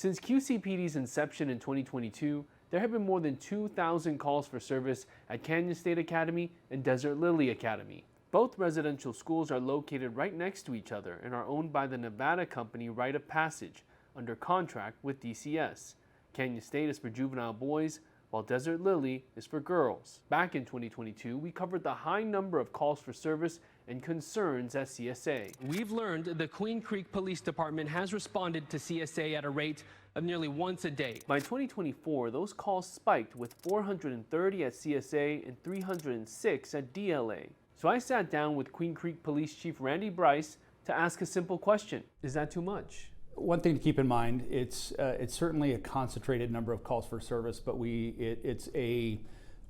Since QCPD's inception in 2022, there have been more than 2,000 calls for service at Canyon State Academy and Desert Lily Academy. Both residential schools are located right next to each other and are owned by the Nevada company Rite of Passage, under contract with DCS. Canyon State is for juvenile boys, while Desert Lily is for girls. Back in 2022, we covered the high number of calls for service and concerns at CSA. We've learned the Queen Creek Police Department has responded to CSA at a rate of nearly once a day. By 2024, those calls spiked with 430 at CSA and 306 at DLA. So I sat down with Queen Creek Police Chief Randy Brice to ask a simple question. Is that too much? One thing to keep in mind, it's certainly a concentrated number of calls for service, but it's a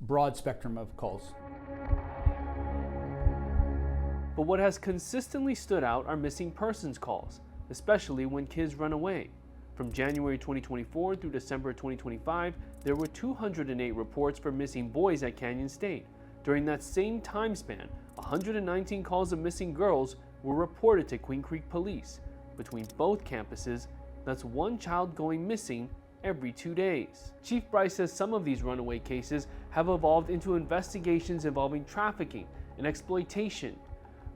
broad spectrum of calls. But what has consistently stood out are missing persons calls, especially when kids run away. From January 2024 through December 2025, there were 208 reports for missing boys at Canyon State. During that same time span, 119 calls of missing girls were reported to Queen Creek Police. Between both campuses, that's one child going missing every 2 days. Chief Brice says some of these runaway cases have evolved into investigations involving trafficking and exploitation.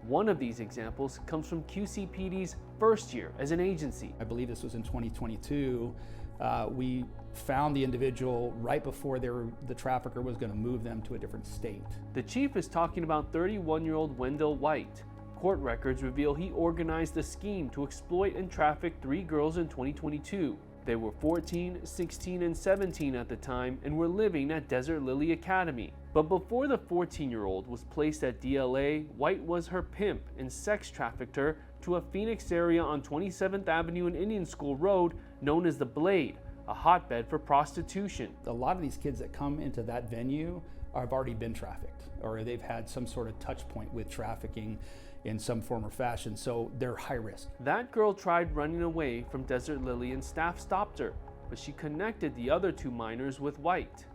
One of these examples comes from QCPD's first year as an agency. I believe this was in 2022. We found the individual right before the trafficker was going to move them to a different state. The chief is talking about 31-year-old Wendell White. Court records reveal he organized a scheme to exploit and traffic 3 girls in 2022. They were 14, 16, and 17 at the time and were living at Desert Lily Academy. But before the 14-year-old was placed at DLA, White was her pimp and sex trafficked her to a Phoenix area on 27th Avenue and Indian School Road known as the Blade, a hotbed for prostitution. A lot of these kids that come into that venue have already been trafficked, or they've had some sort of touch point with trafficking in some form or fashion, so they're high risk. That girl tried running away from Desert Lily and staff stopped her, but she connected the other 2 minors with White.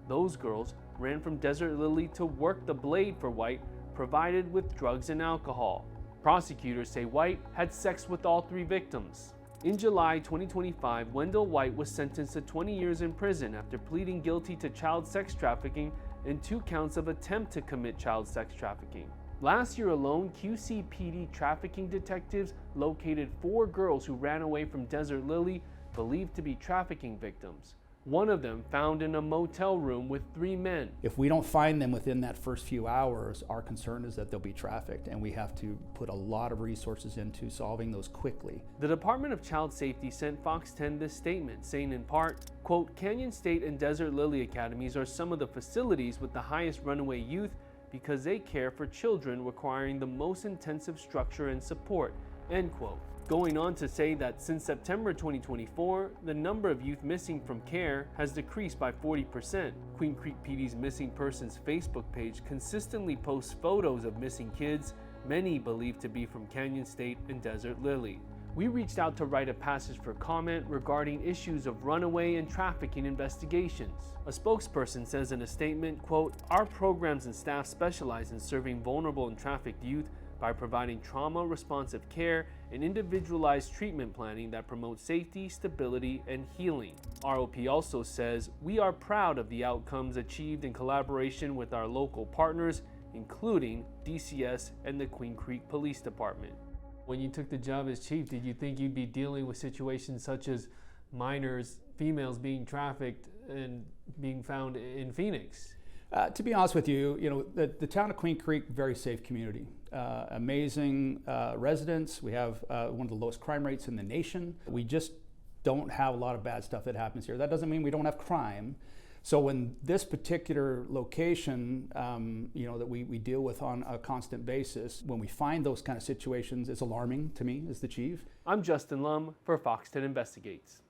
Those girls ran from Desert Lily to work the Blade for White, provided with drugs and alcohol. Prosecutors say White had sex with all 3 victims. In July 2025, Wendell White was sentenced to 20 years in prison after pleading guilty to child sex trafficking and 2 counts of attempt to commit child sex trafficking. Last year alone, QCPD trafficking detectives located 4 girls who ran away from Desert Lily, believed to be trafficking victims. One of them found in a motel room with 3 men. If we don't find them within that first few hours, our concern is that they'll be trafficked, and we have to put a lot of resources into solving those quickly. The Department of Child Safety sent Fox 10 this statement, saying in part, quote, Canyon State and Desert Lily Academies are some of the facilities with the highest runaway youth because they care for children requiring the most intensive structure and support, end quote. Going on to say that since September 2024, the number of youth missing from care has decreased by 40%. Queen Creek PD's Missing Persons Facebook page consistently posts photos of missing kids, many believed to be from Canyon State and Desert Lily. We reached out to Rite of Passage for comment regarding issues of runaway and trafficking investigations. A spokesperson says in a statement, quote, our programs and staff specialize in serving vulnerable and trafficked youth by providing trauma-responsive care and individualized treatment planning that promotes safety, stability, and healing. ROP also says, we are proud of the outcomes achieved in collaboration with our local partners, including DCS and the Queen Creek Police Department. When you took the job as chief, did you think you'd be dealing with situations such as minors, females being trafficked and being found in Phoenix? To be honest with you, the town of Queen Creek, very safe community. Amazing residents. We have one of the lowest crime rates in the nation. We just don't have a lot of bad stuff that happens here. That doesn't mean we don't have crime. So when this particular location, that we deal with on a constant basis, when we find those kind of situations, it's alarming to me as the chief. I'm Justin Lum for Fox 10 Investigates.